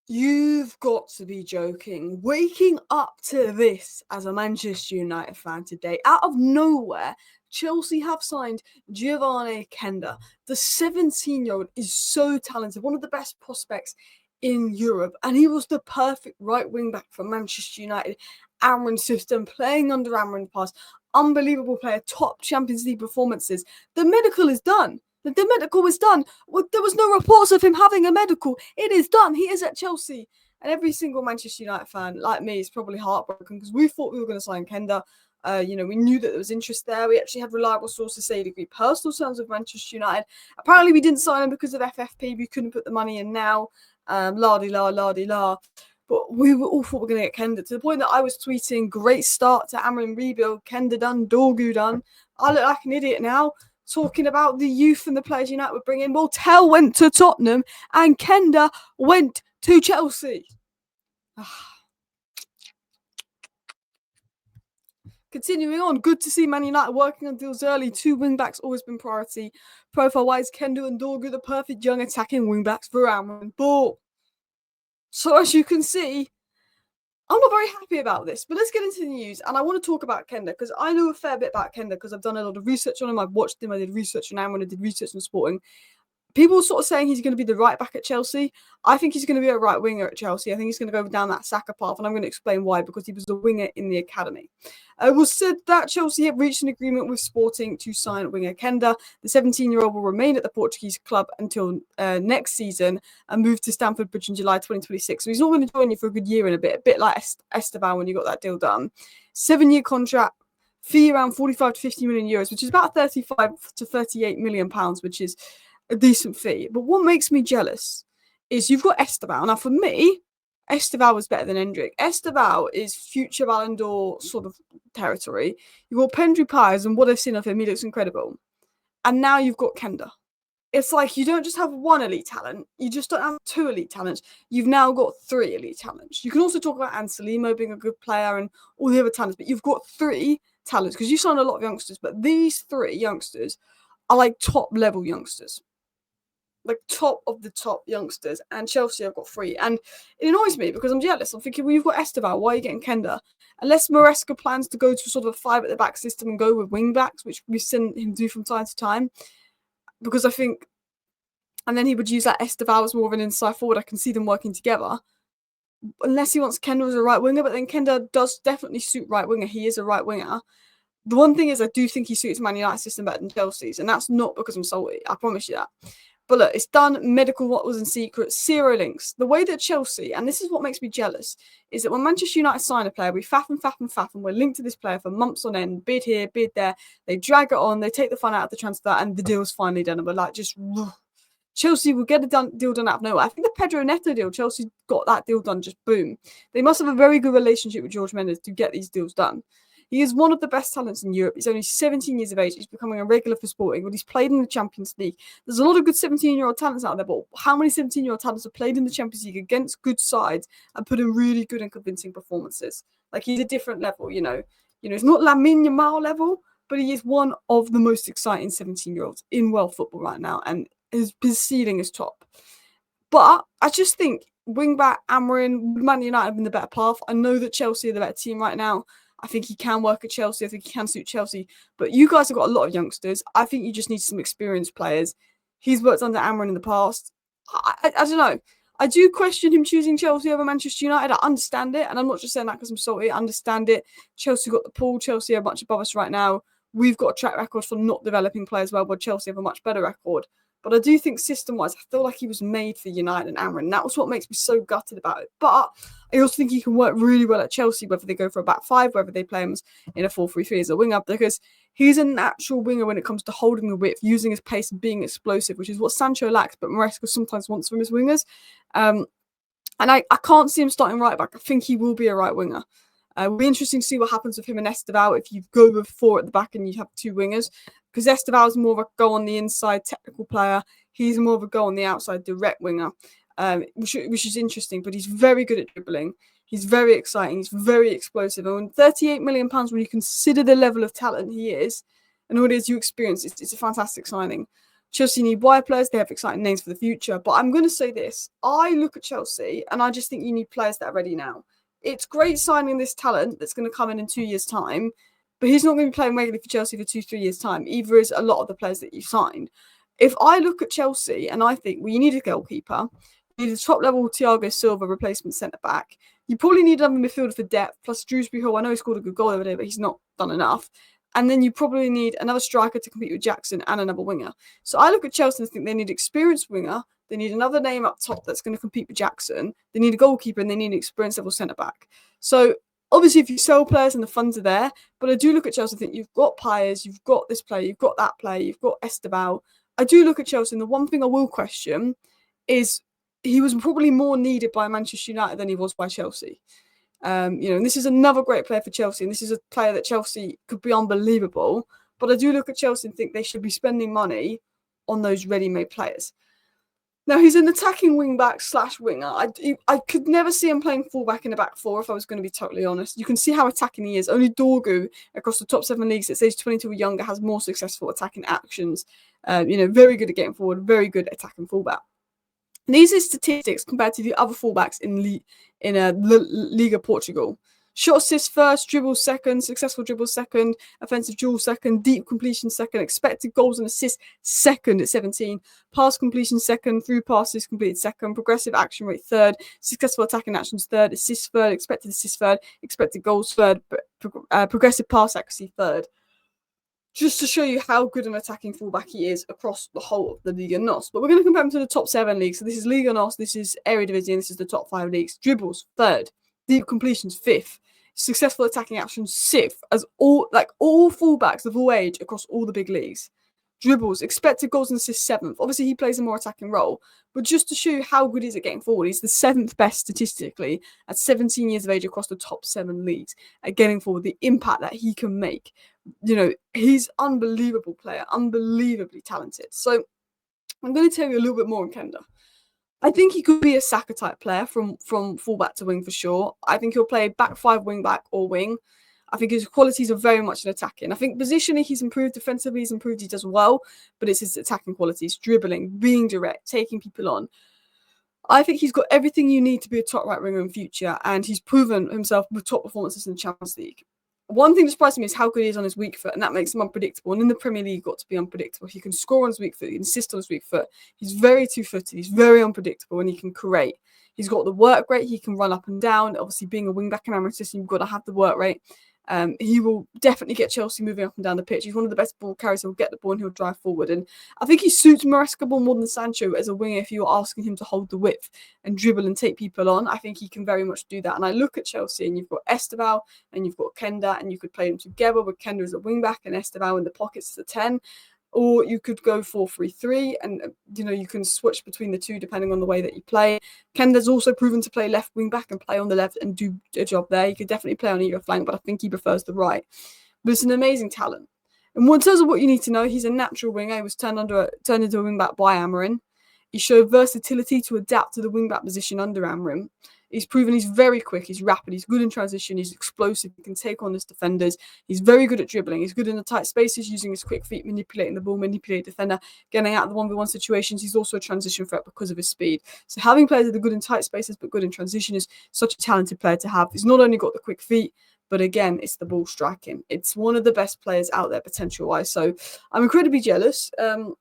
You've got to be joking. Waking up to this as a Manchester United fan today, out of nowhere, Chelsea have signed Geovany Quenda. The 17-year-old is so talented, one of the best prospects in Europe, and he was the perfect right wing back for Manchester United. Amrin's system, playing under Amrin past, unbelievable player, top Champions League performances. The medical is done. The medical was done. There was no reports of him having a medical. It is done. He is at Chelsea. And every single Manchester United fan, like me, is probably heartbroken because we thought we were going to sign Quenda. We knew that there was interest there. We actually had reliable sources say he'd agreed personal terms with Manchester United. Apparently, we didn't sign him because of FFP. We couldn't put the money in now. La-di-la. But we were all thought we were going to get Quenda, to the point that I was tweeting, great start to Amrin rebuild, Quenda done, Dorgu done. I look like an idiot now, talking about the youth and the players United would bring in. Well, Tell went to Tottenham and Quenda went to Chelsea. Continuing on, good to see Man United working on deals early. 2 wing-backs always been priority. Profile-wise, Quenda and Dorgu, the perfect young attacking wing-backs for Amrin. But, so as you can see, I'm not very happy about this, but let's get into the news. And I want to talk about Quenda because I know a fair bit about Quenda because I've done a lot of research on him. I've watched him. I did research on Amrin. I did research on Sporting. People are sort of saying he's going to be the right back at Chelsea. I think he's going to be a right winger at Chelsea. I think he's going to go down that Saka path, and I'm going to explain why, because he was a winger in the academy. It was said that Chelsea have reached an agreement with Sporting to sign winger Quenda. The 17-year-old will remain at the Portuguese club until next season and move to Stamford Bridge in July 2026. So he's not going to join you for a good year and a bit like Esteban when you got that deal done. 7-year contract, fee around 45 to 50 million euros, which is about 35 to 38 million pounds, which is a decent fee. But what makes me jealous is you've got Esteban. Now, for me, Esteban was better than Hendrick. Esteban is future Ballon d'Or sort of territory. You've got Pendry Pies, and what I've seen of him, he looks incredible. And now you've got Quenda. It's like you don't just have one elite talent. You just don't have 2 elite talents. You've now got 3 elite talents. You can also talk about Anselmo being a good player and all the other talents, but you've got 3 talents because you signed a lot of youngsters, but these 3 youngsters are like top-level youngsters. Like top of the top youngsters, and Chelsea have got 3, and it annoys me because I'm jealous. I'm thinking, well, you've got Esteban, why are you getting Quenda? Unless Maresca plans to go to sort of a 5 at the back system and go with wing backs, which we've seen him do from time to time, because I think, and then he would use that Esteban as more of an inside forward. I can see them working together. Unless he wants Quenda as a right winger, but then Quenda does definitely suit right winger. He is a right winger. The one thing is, I do think he suits Man United system better than Chelsea's, and that's not because I'm salty. I promise you that. But look, it's done. Medical what was in secret. 0 links. The way that Chelsea, and this is what makes me jealous, is that when Manchester United sign a player, we faff and we're linked to this player for months on end, bid here, bid there. They drag it on. They take the fun out of the transfer, and the deal's finally done. And we're like, just Chelsea will get a deal done out of nowhere. I think the Pedro Neto deal, Chelsea got that deal done, just boom. They must have a very good relationship with George Mendes to get these deals done. He is one of the best talents in Europe. He's only 17 years of age. He's becoming a regular for Sporting, but he's played in the Champions League. There's a lot of good 17-year-old talents out there, but how many 17-year-old talents have played in the Champions League against good sides and put in really good and convincing performances? Like, he's a different level, you know. It's not Lamine Yamal level, but he is one of the most exciting 17-year-olds in world football right now, and his ceiling is top. But I just think wingback Amrin, Man United have been the better path. I know that Chelsea are the better team right now. I think he can work at Chelsea. I think he can suit Chelsea. But you guys have got a lot of youngsters. I think you just need some experienced players. He's worked under Amrin in the past. I don't know. I do question him choosing Chelsea over Manchester United. I understand it. And I'm not just saying that because I'm salty. I understand it. Chelsea got the pull. Chelsea are much above us right now. We've got a track record for not developing players well, but Chelsea have a much better record. But I do think system-wise, I feel like he was made for United and Amrin. That was what makes me so gutted about it. But I also think he can work really well at Chelsea, whether they go for a back 5, whether they play him in a 4-3-3 as a winger, because he's a natural winger when it comes to holding the width, using his pace and being explosive, which is what Sancho lacks, but Maresca sometimes wants from his wingers. And I can't see him starting right back. I think he will be a right winger. It'll be interesting to see what happens with him and Esteban if you go with 4 at the back and you have 2 wingers. Because Esteban is more of a go on the inside technical player. He's more of a go on the outside direct winger, which is interesting. But he's very good at dribbling. He's very exciting. He's very explosive. And £38 million, when you consider the level of talent he is and all it is you experience, it's a fantastic signing. Chelsea need wide players. They have exciting names for the future. But I'm going to say this. I look at Chelsea and I just think you need players that are ready now. It's great signing this talent that's going to come in 2 years' time, but he's not going to be playing regularly for Chelsea for 2-3 years' time. Either is a lot of the players that you've signed. If I look at Chelsea and I think, well, you need a goalkeeper, you need a top-level Thiago Silva replacement centre-back, you probably need another midfielder for depth, plus Dewsbury Hall. I know he scored a good goal the other day, but he's not done enough. And then you probably need another striker to compete with Jackson and another winger. So I look at Chelsea and think they need an experienced winger. They need another name up top that's going to compete with Jackson. They need a goalkeeper and they need an experienced level centre-back. So obviously if you sell players and the funds are there, but I do look at Chelsea and think you've got Pires, you've got this player, you've got that player, you've got Esteban. I do look at Chelsea and the one thing I will question is he was probably more needed by Manchester United than he was by Chelsea. And this is another great player for Chelsea, and this is a player that Chelsea could be unbelievable. But I do look at Chelsea and think they should be spending money on those ready-made players. Now, he's an attacking wing-back / winger. I could never see him playing full-back in the back four, if I was going to be totally honest. You can see how attacking he is. Only Dorgu, across the top 7 leagues at age 22 or younger, has more successful attacking actions. Very good at getting forward, very good at attacking full-back. These are statistics compared to the other fullbacks in Liga Portugal. Shot assist first, dribble second, successful dribble second, offensive duel second, deep completion second, expected goals and assists second at 17, pass completion second, through passes completed second, progressive action rate third, successful attacking actions third, assists third, expected goals third, progressive pass accuracy third. Just to show you how good an attacking fullback he is across the whole of the Liga NOS. But we're going to compare him to the top 7 leagues. So this is Liga NOS, this is Eredivisie, this is the top 5 leagues. Dribbles, 3rd. Deep completions, 5th. Successful attacking actions, 6th. As all fullbacks of all age across all the big leagues. Dribbles, expected goals and assists, 7th. Obviously, he plays a more attacking role. But just to show you how good he is at getting forward, he's the 7th best statistically at 17 years of age across the top 7 leagues at getting forward, the impact that he can make. He's unbelievable player, unbelievably talented. So I'm going to tell you a little bit more on Quenda. I think he could be a Saka type player from fullback to wing for sure. I think he'll play back 5, wing back or wing. I think his qualities are very much in attacking. I think positionally he's improved, defensively he's improved, he does well, but it's his attacking qualities, dribbling, being direct, taking people on. I think he's got everything you need to be a top right winger in future, and he's proven himself with top performances in the Champions League. One thing that surprised me is how good he is on his weak foot, and that makes him unpredictable. And in the Premier League, you've got to be unpredictable. He can score on his weak foot, he can assist on his weak foot. He's very two-footed, he's very unpredictable, and he can create. He's got the work rate, he can run up and down. Obviously, being a wing-back in our system, you've got to have the work rate. He will definitely get Chelsea moving up and down the pitch. He's one of the best ball carriers. He'll get the ball and he'll drive forward. And I think he suits Maresca more than Sancho as a winger if you are asking him to hold the width and dribble and take people on. I think he can very much do that. And I look at Chelsea and you've got Esteban and you've got Quenda, and you could play them together with Quenda as a wing back and Esteban in the pockets as a 10. Or you could go 4-3-3 and, you can switch between the two depending on the way that you play. Kenda's also proven to play left wing back and play on the left and do a job there. He could definitely play on either flank, but I think he prefers the right. But it's an amazing talent. And in terms of what you need to know, he's a natural winger. He was turned into a wing back by Amorim. He showed versatility to adapt to the wing back position under Amorim. He's proven he's very quick, he's rapid, he's good in transition, he's explosive, he can take on his defenders. He's very good at dribbling, he's good in the tight spaces, using his quick feet, manipulating the ball, manipulating the defender, getting out of the 1v1 situations. He's also a transition threat because of his speed. So having players that are good in tight spaces but good in transition is such a talented player to have. He's not only got the quick feet, but again, it's the ball striking. It's one of the best players out there potential-wise. So I'm incredibly jealous. But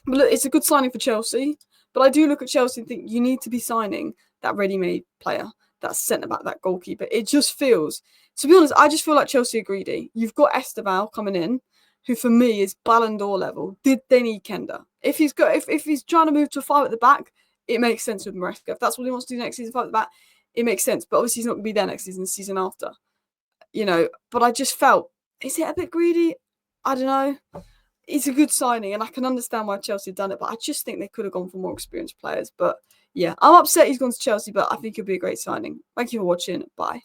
look, it's a good signing for Chelsea. But I do look at Chelsea and think you need to be signing that ready-made player, that centre-back, that goalkeeper. It just feels, to be honest, I just feel like Chelsea are greedy. You've got Esteban coming in, who for me is Ballon d'Or level. Did they need Quenda? If he's trying to move to a 5 at the back, it makes sense with Maresca. If that's what he wants to do next season, 5 at the back, it makes sense. But obviously he's not going to be there next season, the season after. But I just felt, is it a bit greedy? I don't know. It's a good signing, and I can understand why Chelsea have done it, but I just think they could have gone for more experienced players. But yeah, I'm upset he's gone to Chelsea, but I think it'll be a great signing. Thank you for watching. Bye.